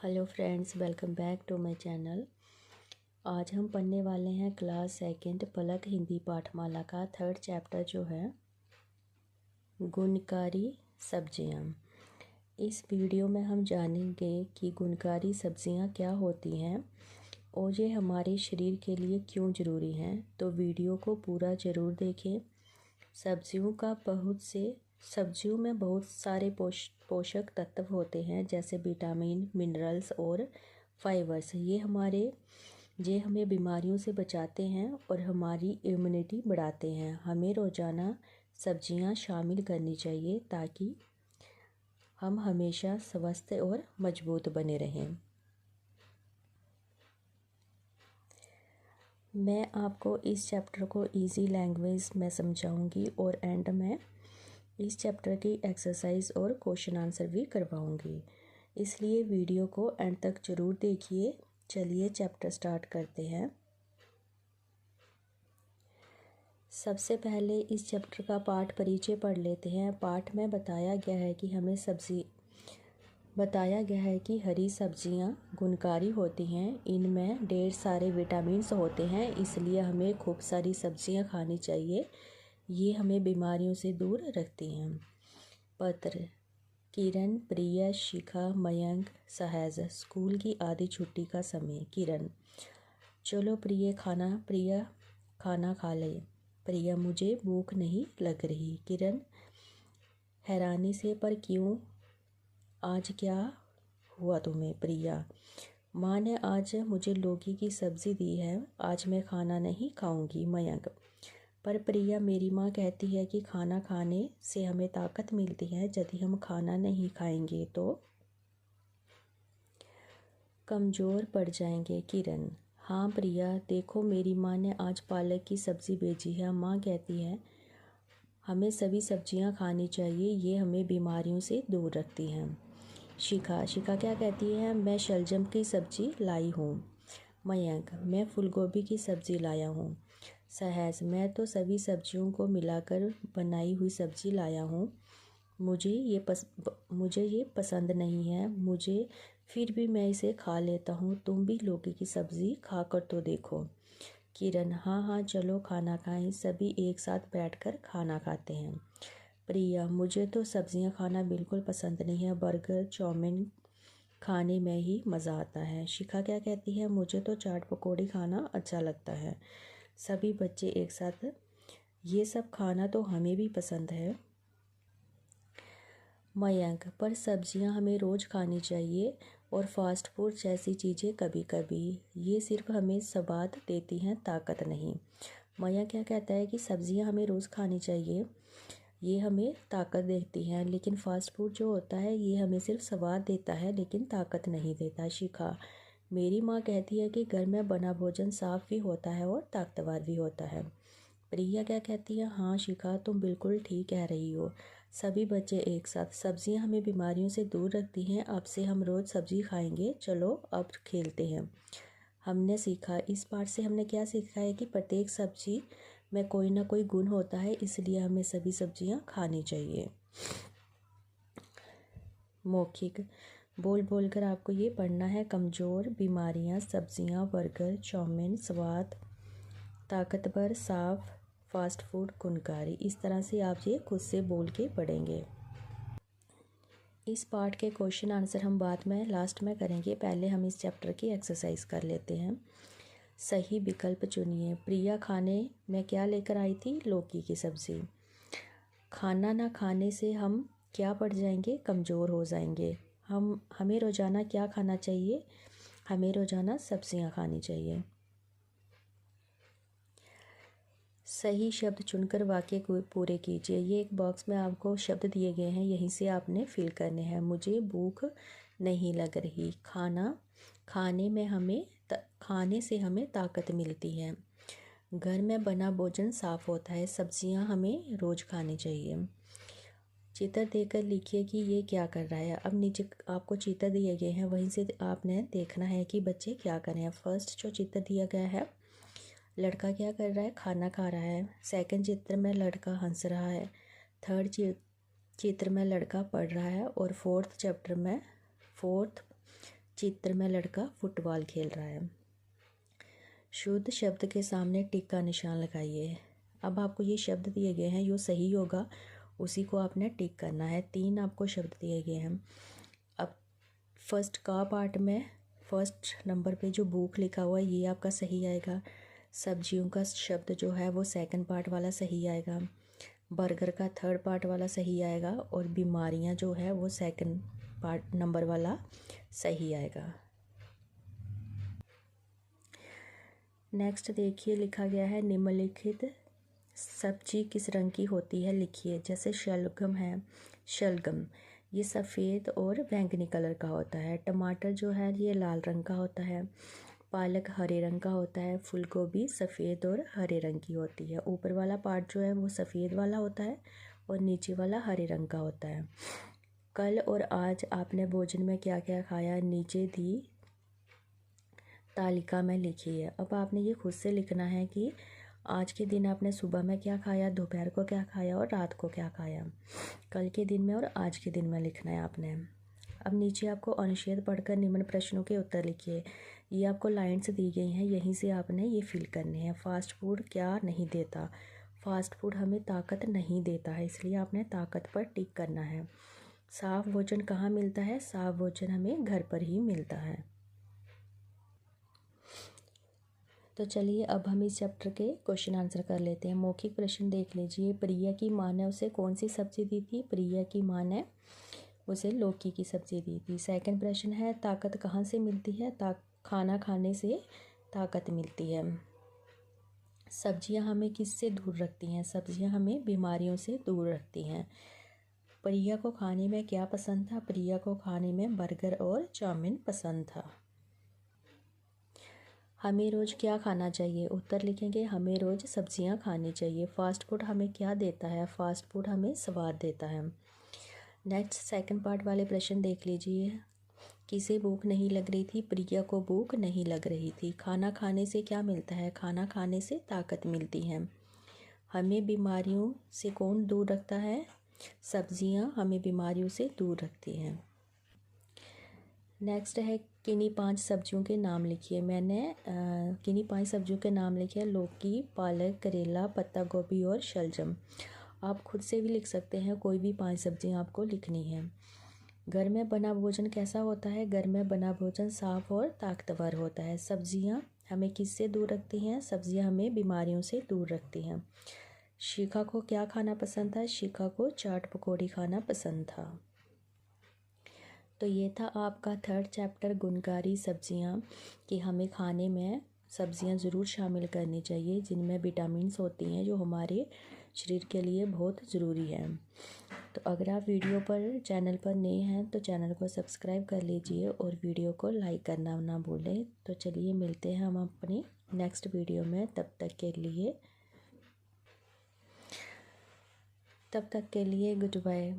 Hello friends, welcome back to my channel. आज हम पढ़ने वाले हैं क्लास सेकंड पलक हिंदी पाठमाला का थर्ड चैप्टर जो है गुणकारी सब्जियां। इस वीडियो में हम जानेंगे कि गुणकारी सब्जियां क्या होती हैं और ये हमारे शरीर के लिए क्यों ज़रूरी हैं। तो वीडियो को पूरा ज़रूर देखें। सब्जियों में बहुत सारे पोषक तत्व होते हैं, जैसे विटामिन, मिनरल्स और फाइबर्स। ये हमें बीमारियों से बचाते हैं और हमारी इम्यूनिटी बढ़ाते हैं। हमें रोज़ाना सब्जियां शामिल करनी चाहिए ताकि हम हमेशा स्वस्थ और मजबूत बने रहें। मैं आपको इस चैप्टर को इजी लैंग्वेज में समझाऊंगी और एंड में इस चैप्टर की एक्सरसाइज और क्वेश्चन आंसर भी करवाऊंगी, इसलिए वीडियो को एंड तक ज़रूर देखिए। चलिए चैप्टर स्टार्ट करते हैं। सबसे पहले इस चैप्टर का पाठ परिचय पढ़ लेते हैं। पाठ में बताया गया है कि हरी सब्जियां गुणकारी होती हैं। इनमें ढेर सारे विटामिन्स होते हैं, इसलिए हमें खूब सारी सब्जियां खानी चाहिए। ये हमें बीमारियों से दूर रखती हैं। पत्र: किरण, प्रिया, शिखा, मयंक, सहज। स्कूल की आधी छुट्टी का समय। किरण: चलो प्रिया खाना खा ले। प्रिया: मुझे भूख नहीं लग रही। किरण हैरानी से: पर क्यों, आज क्या हुआ तुम्हें? प्रिया: माँ ने आज मुझे लौकी की सब्ज़ी दी है, आज मैं खाना नहीं खाऊंगी। मयंक: पर प्रिया, मेरी माँ कहती है कि खाना खाने से हमें ताकत मिलती है, यदि हम खाना नहीं खाएंगे तो कमज़ोर पड़ जाएंगे। किरण: हाँ प्रिया, देखो मेरी माँ ने आज पालक की सब्ज़ी भेजी है। माँ कहती है हमें सभी सब्जियाँ खानी चाहिए, ये हमें बीमारियों से दूर रखती हैं। शिखा क्या कहती है? मैं शलजम की सब्ज़ी लाई हूँ। मयंक: मैं फूलगोभी की सब्ज़ी लाया हूँ। सहज: मैं तो सभी सब्जियों को मिलाकर बनाई हुई सब्ज़ी लाया हूँ। मुझे ये पसंद नहीं है, फिर भी मैं इसे खा लेता हूँ। तुम भी लौकी की सब्ज़ी खाकर तो देखो। किरण: हाँ, चलो खाना खाएं। सभी एक साथ बैठकर खाना खाते हैं। प्रिया: मुझे तो सब्जियां खाना बिल्कुल पसंद नहीं है, बर्गर चाउमीन खाने में ही मज़ा आता है। शिखा क्या कहती है? मुझे तो चाट पकौड़ी खाना अच्छा लगता है। सभी बच्चे एक साथ: ये सब खाना तो हमें भी पसंद है। मयंक: पर सब्जियां हमें रोज़ खानी चाहिए और फास्ट फूड जैसी चीज़ें कभी कभी, ये सिर्फ हमें स्वाद देती हैं, ताकत नहीं। मयंक क्या कहता है कि सब्जियां हमें रोज़ खानी चाहिए, ये हमें ताकत देती हैं, लेकिन फास्ट फूड जो होता है ये हमें सिर्फ स्वाद देता है लेकिन ताकत नहीं देता। शिखा: मेरी माँ कहती है कि घर में बना भोजन साफ भी होता है और ताकतवर भी होता है। प्रिया क्या कहती है? हाँ शिखा, तुम बिल्कुल ठीक कह रही हो। सभी बच्चे एक साथ: सब्जियां हमें बीमारियों से दूर रखती हैं, अब से हम रोज़ सब्जी खाएंगे। चलो अब खेलते हैं। हमने सीखा, इस पाठ से हमने क्या सीखा है कि प्रत्येक सब्जी में कोई ना कोई गुण होता है, इसलिए हमें सभी सब्जियां खानी चाहिए। मौखिक बोल बोल कर आपको ये पढ़ना है। कमज़ोर, बीमारियां, सब्जियां, बर्गर, चाउमीन, स्वाद, ताकतवर, साफ, फास्ट फूड, गुणकारी। इस तरह से आप ये खुद से बोल के पढ़ेंगे। इस पार्ट के क्वेश्चन आंसर हम बाद में लास्ट में करेंगे, पहले हम इस चैप्टर की एक्सरसाइज कर लेते हैं। सही विकल्प चुनिए। प्रिया खाने में क्या लेकर आई थी? लौकी की सब्ज़ी। खाना ना खाने से हम क्या पड़ जाएंगे? कमज़ोर हो जाएंगे। हमें रोज़ाना क्या खाना चाहिए? हमें रोज़ाना सब्जियां खानी चाहिए। सही शब्द चुनकर वाक्य को पूरे कीजिए। ये एक बॉक्स में आपको शब्द दिए गए हैं, यहीं से आपने फिल करने हैं। मुझे भूख नहीं लग रही। खाने से हमें ताकत मिलती है। घर में बना भोजन साफ होता है। सब्जियां हमें रोज़ खानी चाहिए। चित्र देकर लिखिए कि ये क्या कर रहा है। अब नीचे आपको चित्र दिए गए हैं, वहीं से आपने देखना है कि बच्चे क्या कर रहे हैं। फर्स्ट जो चित्र दिया गया है, लड़का क्या कर रहा है? खाना खा रहा है। सेकंड चित्र में लड़का हंस रहा है। थर्ड चित्र में लड़का पढ़ रहा है। और फोर्थ चित्र में लड़का फुटबॉल खेल रहा है। शुद्ध शब्द के सामने टिक का निशान लगाइए। अब आपको ये शब्द दिए गए हैं, जो सही होगा उसी को आपने टिक करना है। 3 आपको शब्द दिए गए हैं। अब फर्स्ट का पार्ट में फर्स्ट नंबर पे जो भूख लिखा हुआ है ये आपका सही आएगा। सब्जियों का शब्द जो है वो सेकंड पार्ट वाला सही आएगा। बर्गर का थर्ड पार्ट वाला सही आएगा और बीमारियां जो है वो सेकंड पार्ट नंबर वाला सही आएगा। नेक्स्ट देखिए, लिखा गया है निम्नलिखित सब्जी किस रंग की होती है लिखिए। जैसे शलगम है, शलगम ये सफ़ेद और बैंगनी कलर का होता है। टमाटर जो है ये लाल रंग का होता है। पालक हरे रंग का होता है। फूल गोभी सफ़ेद और हरे रंग की होती है। ऊपर वाला पार्ट जो है वो सफ़ेद वाला होता है और नीचे वाला हरे रंग का होता है। कल और आज आपने भोजन में क्या क्या खाया, नीचे दी तालिका में लिखिए। अब आपने ये खुद से लिखना है कि आज के दिन आपने सुबह में क्या खाया, दोपहर को क्या खाया और रात को क्या खाया। कल के दिन में और आज के दिन में लिखना है आपने। अब नीचे आपको अनुच्छेद पढ़कर निम्न प्रश्नों के उत्तर लिखिए। ये आपको लाइन्स दी गई हैं, यहीं से आपने ये फिल करने हैं। फास्ट फूड क्या नहीं देता। फास्ट फूड हमें ताकत नहीं देता है, इसलिए आपने ताकत पर टिक करना है। साफ़ भोजन कहाँ मिलता है, साफ़ भोजन हमें घर पर ही मिलता है। तो चलिए अब हम इस चैप्टर के क्वेश्चन आंसर कर लेते हैं। मौखिक प्रश्न देख लीजिए। प्रिया की माँ ने उसे कौन सी सब्ज़ी दी थी। प्रिया की माँ ने उसे लौकी की सब्ज़ी दी थी। सेकंड प्रश्न है, ताकत कहाँ से मिलती है। खाना खाने से ताकत मिलती है। सब्जियां हमें किससे दूर रखती हैं। सब्जियां हमें बीमारियों से दूर रखती हैं। प्रिया को खाने में क्या पसंद था। प्रिया को खाने में बर्गर और चाउमीन पसंद था। हमें रोज़ क्या खाना चाहिए। उत्तर लिखेंगे, हमें रोज़ सब्जियां खानी चाहिए। फास्ट फूड हमें क्या देता है। फास्ट फूड हमें स्वाद देता है। नेक्स्ट सेकंड पार्ट वाले प्रश्न देख लीजिए। किसे भूख नहीं लग रही थी। प्रिया को भूख नहीं लग रही थी। खाना खाने से क्या मिलता है। खाना खाने से ताकत मिलती है। हमें बीमारियों से कौन दूर रखता है। सब्जियां हमें बीमारियों से दूर रखती हैं। नेक्स्ट है, किन्हीं 5 सब्जियों के नाम लिखिए। मैंने किन्हीं 5 सब्जियों के नाम लिखे हैं। लौकी, पालक, करेला, पत्ता गोभी और शलजम। आप खुद से भी लिख सकते हैं, कोई भी 5 सब्जियां आपको लिखनी है। घर में बना भोजन कैसा होता है। घर में बना भोजन साफ और ताकतवर होता है। सब्जियां हमें किससे दूर रखती हैं। सब्जियां हमें बीमारियों से दूर रखती हैं। शिखा को क्या खाना पसंद था। शिखा को चाट पकौड़ी खाना पसंद था। तो ये था आपका थर्ड चैप्टर गुणकारी सब्जियां, कि हमें खाने में सब्जियां ज़रूर शामिल करनी चाहिए जिनमें विटामिन्स होती हैं जो हमारे शरीर के लिए बहुत ज़रूरी है। तो अगर आप वीडियो पर चैनल पर नए हैं तो चैनल को सब्सक्राइब कर लीजिए और वीडियो को लाइक करना ना भूलें। तो चलिए मिलते हैं हम अपनी नेक्स्ट वीडियो में। तब तक के लिए गुड बाय।